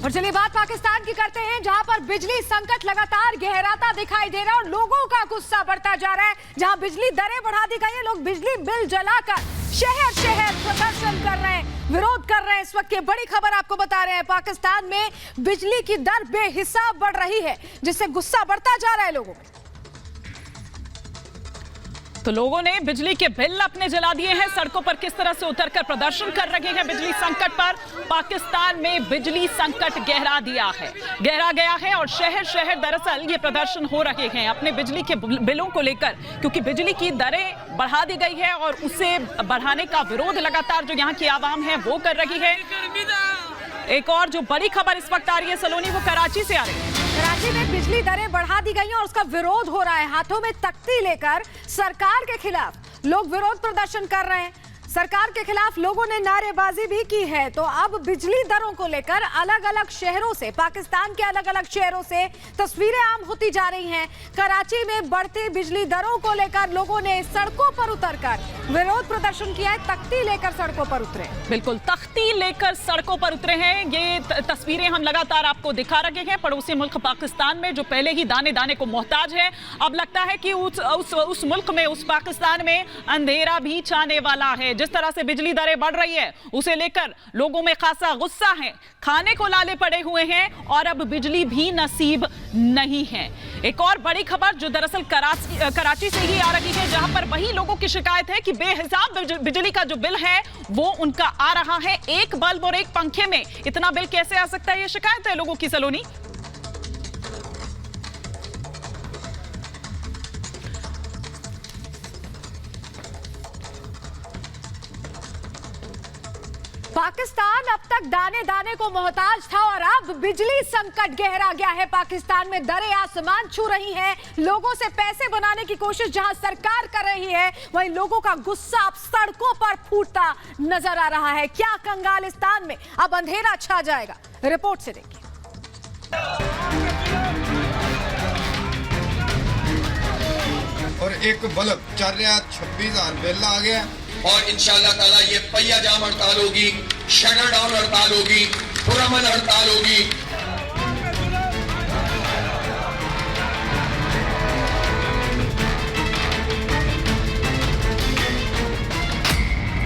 और चलिए बात पाकिस्तान की करते हैं, जहां पर बिजली संकट लगातार गहराता दिखाई दे रहा है और लोगों का गुस्सा बढ़ता जा रहा है। जहां बिजली दरें बढ़ा दी गई है, लोग बिजली बिल जलाकर शहर शहर प्रदर्शन कर रहे हैं, विरोध कर रहे हैं। इस वक्त की बड़ी खबर आपको बता रहे हैं, पाकिस्तान में बिजली की दर बेहिसाब बढ़ रही है, जिससे गुस्सा बढ़ता जा रहा है लोगों में। तो लोगों ने बिजली के बिल अपने जला दिए हैं, सड़कों पर किस तरह से उतरकर प्रदर्शन कर रहे हैं बिजली संकट पर। पाकिस्तान में बिजली संकट गहरा गया है और शहर शहर दरअसल ये प्रदर्शन हो रहे हैं अपने बिजली के बिलों को लेकर, क्योंकि बिजली की दरें बढ़ा दी गई है और उसे बढ़ाने का विरोध लगातार जो यहाँ की आवाम है वो कर रही है। एक और जो बड़ी खबर इस वक्त आ रही है सलोनी, वो कराची से आ रही है। कराची में बिजली दरें बढ़ा दी गई हैं और उसका विरोध हो रहा है। हाथों में तख्ती लेकर सरकार के खिलाफ लोग विरोध प्रदर्शन कर रहे हैं। सरकार के खिलाफ लोगों ने नारेबाजी भी की है। तो अब बिजली दरों को लेकर अलग अलग शहरों से, पाकिस्तान के अलग अलग शहरों से तस्वीरें आम होती जा रही हैं। कराची में बढ़ती बिजली दरों को लेकर लोगों ने सड़कों पर उतरकर विरोध प्रदर्शन किया है, तख्ती लेकर सड़कों पर उतरे। बिल्कुल तख्ती लेकर सड़कों पर उतरे हैं। ये तस्वीरें हम लगातार आपको दिखा रहे हैं। पड़ोसी मुल्क पाकिस्तान में जो पहले ही दाने दाने को मोहताज है, अब लगता है कि उस मुल्क में, उस पाकिस्तान में अंधेरा भी छाने वाला है। जिस तरह से बिजली दरें बढ़ रही है उसे लेकर लोगों में खासा गुस्सा है, खाने को लाले पड़े हुए हैं और अब बिजली भी नसीब नहीं है। एक और बड़ी खबर जो दरअसल कराची से ही आ रही है, जहां पर वही लोगों की शिकायत है कि बेहिसाब बिजली का जो बिल है वो उनका आ रहा है। एक बल्ब और एक पंखे में इतना बिल कैसे आ सकता है, ये शिकायत है लोगों की सलोनी। पाकिस्तान अब तक दाने दाने को मोहताज था और अब बिजली संकट गहरा गया है। पाकिस्तान में दरें आसमान छू रही हैं। लोगों से पैसे बनाने की कोशिश जहां सरकार कर रही है, वहीं लोगों का गुस्सा अब सड़कों पर फूटता नजर आ रहा है। क्या कंगालिस्तान में अब अंधेरा छा जाएगा, रिपोर्ट से देखिए। और एक बल्ब चल रहा, 26,000 बिल आ गया और इंशाअल्लाह ताला ये पहिया जाम हड़ताल होगी, शटर डाउन हड़ताल होगी, पुरअमन हड़ताल होगी।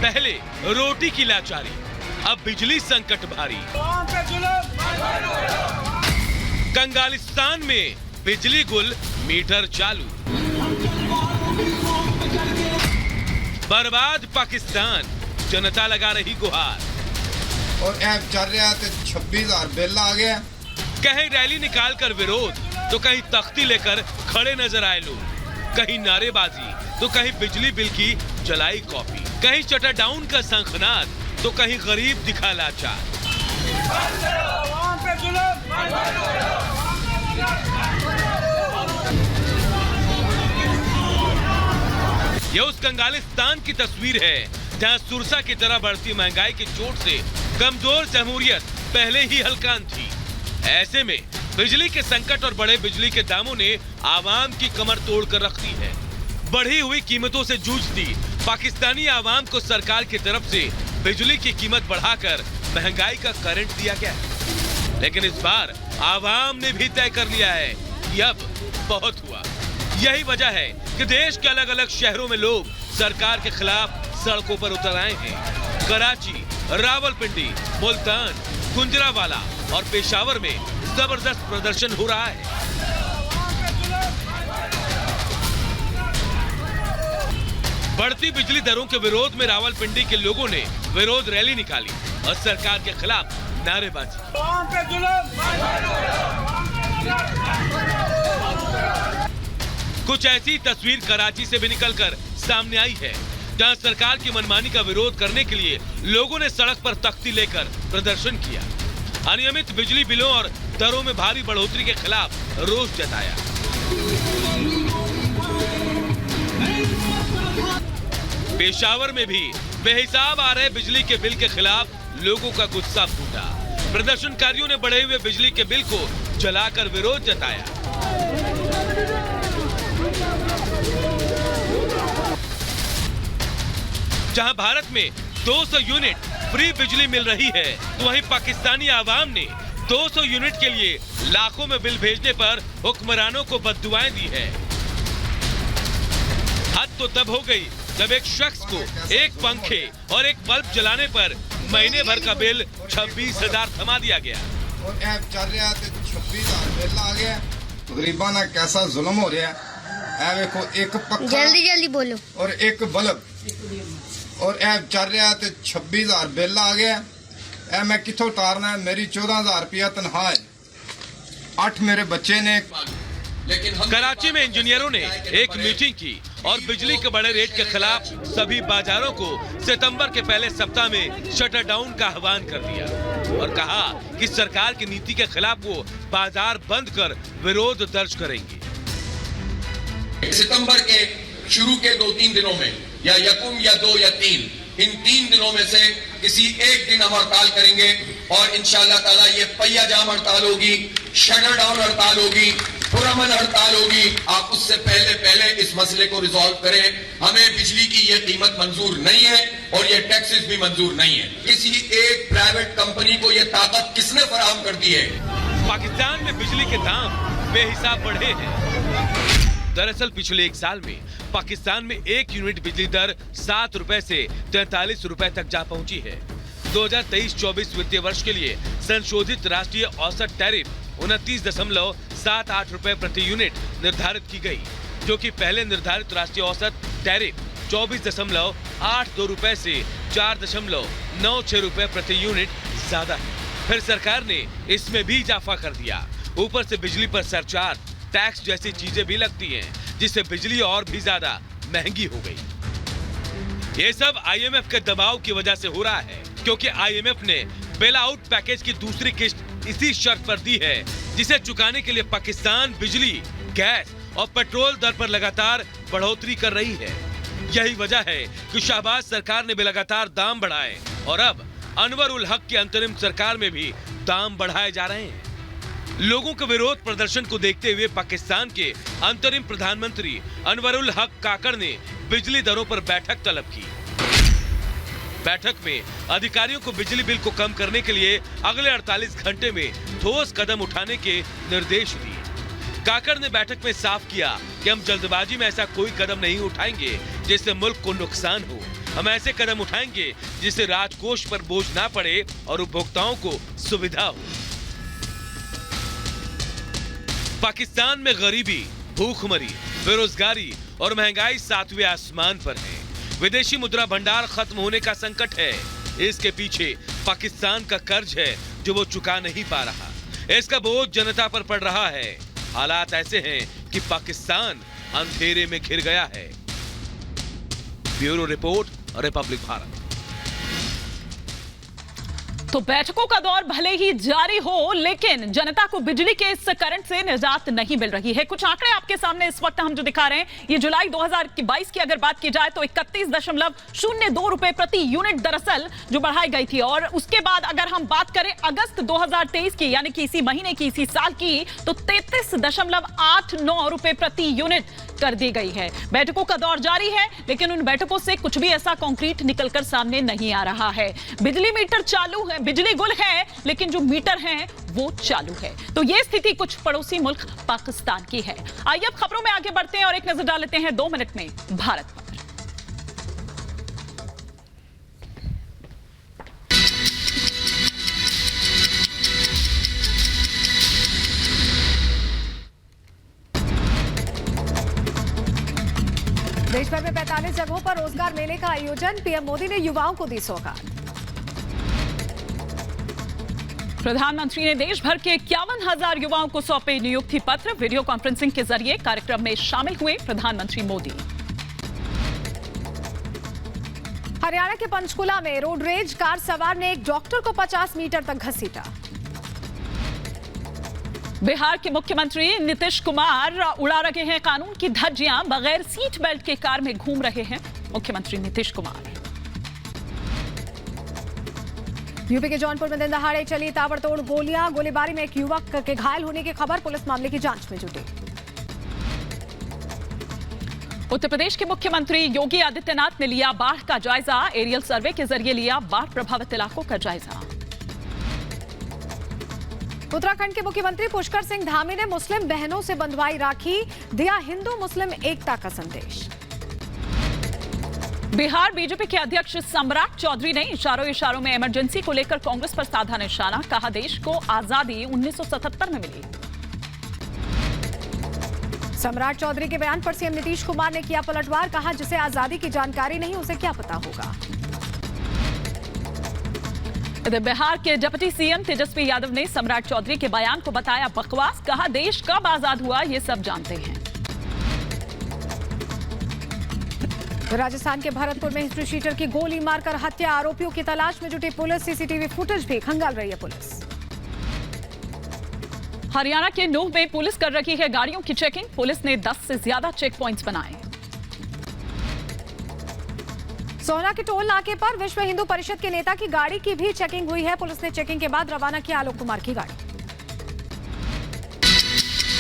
पहले रोटी की लाचारी, अब बिजली संकट भारी। कंगालिस्तान में बिजली गुल, मीटर चालू। बर्बाद पाकिस्तान, जनता लगा रही गुहार। और ऐप चल रहा तो 26,000 बिल आ गया। कहीं रैली निकालकर विरोध, तो कहीं तख्ती लेकर खड़े नजर आए लोग। कहीं नारेबाजी, तो कहीं बिजली बिल की जलाई कॉपी। कहीं शटर डाउन का शंखनाद, तो कहीं गरीब दिखा लाचार। यह उस कंगालिस्तान की तस्वीर है जहां सुरसा की तरह बढ़ती महंगाई की चोट से कमजोर जमहूरियत पहले ही हलकान थी। ऐसे में बिजली के संकट और बढ़े बिजली के दामों ने आवाम की कमर तोड़ कर रख दी है। बढ़ी हुई कीमतों से जूझती पाकिस्तानी आवाम को सरकार की तरफ से बिजली की कीमत बढ़ाकर महंगाई का करंट दिया गया है। लेकिन इस बार आवाम ने भी तय कर लिया है कि अब बहुत हुआ। यही वजह है कि देश के अलग अलग शहरों में लोग सरकार के खिलाफ सड़कों पर उतर आए हैं। कराची, रावलपिंडी, मुल्तान, गुजरांवाला और पेशावर में जबरदस्त प्रदर्शन हो रहा है। बढ़ती बिजली दरों के विरोध में रावलपिंडी के लोगों ने विरोध रैली निकाली और सरकार के खिलाफ नारेबाजी। कुछ ऐसी तस्वीर कराची से भी निकलकर सामने आई है, जहां सरकार की मनमानी का विरोध करने के लिए लोगों ने सड़क पर तख्ती लेकर प्रदर्शन किया। अनियमित बिजली बिलों और दरों में भारी बढ़ोतरी के खिलाफ रोष जताया। पेशावर में भी बेहिसाब आ रहे बिजली के बिल के खिलाफ लोगों का गुस्सा फूटा। प्रदर्शनकारियों ने बढ़े हुए बिजली के बिल को जलाकर विरोध जताया। जहां भारत में 200 यूनिट फ्री बिजली मिल रही है, तो वहीं पाकिस्तानी आवाम ने 200 यूनिट के लिए लाखों में बिल भेजने पर हुक्मरानों को बद्दुआएं दी है। हद तो तब हो गई जब एक शख्स को एक पंखे और एक बल्ब जलाने पर महीने भर का बिल 26,000 थमा दिया गया। और ऐप चल रहा है 26,000 बिल आ गया। गरीबां ना कैसा जुल्म हो रहा है। ऐ देखो एक पक्का जल्दी जल्दी बोलो और एक बल्ब और ऐप चल रहा है 26,000 बिल आ गया। ऐ मैं किथों उतारना है? मेरी 14,000 रुपया तनख्वाह है, 8 मेरे बच्चे ने। कराची में इंजीनियरों ने एक मीटिंग की और बिजली के बड़े रेट के खिलाफ सभी बाजारों को सितंबर के पहले सप्ताह में शटर डाउन का आह्वान कर दिया और कहा कि सरकार की नीति के खिलाफ वो बाजार बंद कर विरोध दर्ज करेंगे। सितंबर के शुरू के 2-3 दिनों में या यकुम या 2 या 3, इन 3 दिनों में से किसी एक दिन हम हड़ताल करेंगे और इंशाअल्लाह ताला ये पहिया जाम हड़ताल होगी, शटर डाउन हड़ताल होगी, पुरअमन हड़ताल होगी। आप उससे पहले इस मसले को रिजॉल्व करें। हमें बिजली की ये कीमत मंजूर नहीं है और ये टैक्सेस भी मंजूर नहीं है। किसी एक प्राइवेट कंपनी को ये ताकत किसने फराहम कर दी है? पाकिस्तान में बिजली के दाम बेहिसाब बढ़े हैं। दरअसल पिछले 1 साल में पाकिस्तान में 1 यूनिट बिजली दर 7 रुपए से 43 रुपए तक जा पहुंची है। 2023-24 वित्तीय वर्ष के लिए संशोधित राष्ट्रीय औसत टैरिफ 29.78 रुपए प्रति यूनिट निर्धारित की गई, जो कि पहले निर्धारित राष्ट्रीय औसत टैरिफ 24.82 रुपए से 4.96 रुपए प्रति यूनिट ज्यादा है। फिर सरकार ने इसमें भी इजाफा कर दिया। ऊपर से बिजली पर सरचार्ज, टैक्स जैसी चीजें भी लगती हैं, जिससे बिजली और भी ज्यादा महंगी हो गई। ये सब IMF के दबाव की वजह से हो रहा है, क्योंकि IMF ने बेल आउट पैकेज की दूसरी किस्त इसी शर्त पर दी है, जिसे चुकाने के लिए पाकिस्तान बिजली, गैस और पेट्रोल दर पर लगातार बढ़ोतरी कर रही है। यही वजह है कि शहबाज सरकार ने भी लगातार दाम बढ़ाए और अब अनवर उल हक की अंतरिम सरकार में भी दाम बढ़ाए जा रहे हैं। लोगों के विरोध प्रदर्शन को देखते हुए पाकिस्तान के अंतरिम प्रधानमंत्री अनवर उल हक काकड़ ने बिजली दरों पर बैठक तलब की। बैठक में अधिकारियों को बिजली बिल को कम करने के लिए अगले 48 घंटे में ठोस कदम उठाने के निर्देश दिए। काकड़ ने बैठक में साफ किया कि हम जल्दबाजी में ऐसा कोई कदम नहीं उठाएंगे जिससे मुल्क को नुकसान हो। हम ऐसे कदम उठाएंगे जिससे राजकोष पर बोझ ना पड़े और उपभोक्ताओं को सुविधा हो। पाकिस्तान में गरीबी, भूखमरी, बेरोजगारी और महंगाई 7वें आसमान पर है। विदेशी मुद्रा भंडार खत्म होने का संकट है। इसके पीछे पाकिस्तान का कर्ज है जो वो चुका नहीं पा रहा। इसका बोझ जनता पर पड़ रहा है। हालात ऐसे हैं कि पाकिस्तान अंधेरे में घिर गया है। Bureau report, Republic Bharat. तो बैठकों का दौर भले ही जारी हो, लेकिन जनता को बिजली के इस करंट से निजात नहीं मिल रही है। कुछ आंकड़े आपके सामने इस वक्त हम जो दिखा रहे हैं, ये जुलाई 2022 की अगर बात की जाए तो 31.02 रुपए प्रति यूनिट दरअसल जो बढ़ाई गई थी। और उसके बाद अगर हम बात करें अगस्त 2023 की, यानी कि इसी महीने की, इसी साल की, तो 33.89 रुपए प्रति यूनिट कर दी गई है। बैठकों का दौर जारी है, लेकिन उन बैठकों से कुछ भी ऐसा कॉन्क्रीट निकलकर सामने नहीं आ रहा है। बिजली मीटर चालू है, बिजली गुल है, लेकिन जो मीटर हैं वो चालू है। तो ये स्थिति कुछ पड़ोसी मुल्क पाकिस्तान की है। आइए अब खबरों में आगे बढ़ते हैं और एक नजर डाल लेते हैं 2 मिनट में भारत पर। देश भर में 45 जगहों पर रोजगार मेले का आयोजन, पीएम मोदी ने युवाओं को दी सौगात। प्रधानमंत्री ने देश भर के 51,000 युवाओं को सौंपे नियुक्ति पत्र। वीडियो कॉन्फ्रेंसिंग के जरिए कार्यक्रम में शामिल हुए प्रधानमंत्री मोदी। हरियाणा के पंचकुला में रोड रेज, कार सवार ने एक डॉक्टर को 50 मीटर तक घसीटा। बिहार के मुख्यमंत्री नीतीश कुमार उड़ा रहे हैं कानून की धज्जियां, बगैर सीट बेल्ट के कार में घूम रहे हैं मुख्यमंत्री नीतीश कुमार। यूपी के जौनपुर में दिन दहाड़े चली ताबड़तोड़ गोलियां, गोलीबारी में एक युवक के घायल होने की खबर, पुलिस मामले की जांच में जुटी। उत्तर प्रदेश के मुख्यमंत्री योगी आदित्यनाथ ने लिया बाढ़ का जायजा, एरियल सर्वे के जरिए लिया बाढ़ प्रभावित इलाकों का जायजा। उत्तराखंड के मुख्यमंत्री पुष्कर सिंह धामी ने मुस्लिम बहनों से बंधवाई राखी, दिया हिंदू मुस्लिम एकता का संदेश। बिहार बीजेपी के अध्यक्ष सम्राट चौधरी ने इशारों इशारों में इमरजेंसी को लेकर कांग्रेस पर साधा निशाना, कहा देश को आजादी 1977 में मिली। सम्राट चौधरी के बयान पर सीएम नीतीश कुमार ने किया पलटवार, कहा जिसे आजादी की जानकारी नहीं उसे क्या पता होगा। इधर बिहार के डिप्टी सीएम तेजस्वी यादव ने सम्राट चौधरी के बयान को बताया बकवास, कहा देश कब आजाद हुआ ये सब जानते हैं। राजस्थान के भरतपुर में हिस्ट्री शीटर की गोली मारकर हत्या, आरोपियों की तलाश में जुटी पुलिस, सीसीटीवी फुटेज भी खंगाल रही है पुलिस। हरियाणा के नूह में पुलिस कर रही है गाड़ियों की चेकिंग, पुलिस ने 10 से ज्यादा चेक पॉइंट्स बनाए। सोहना के टोल नाके पर विश्व हिंदू परिषद के नेता की गाड़ी की भी चेकिंग हुई है, पुलिस ने चेकिंग के बाद रवाना किया आलोक कुमार की गाड़ी।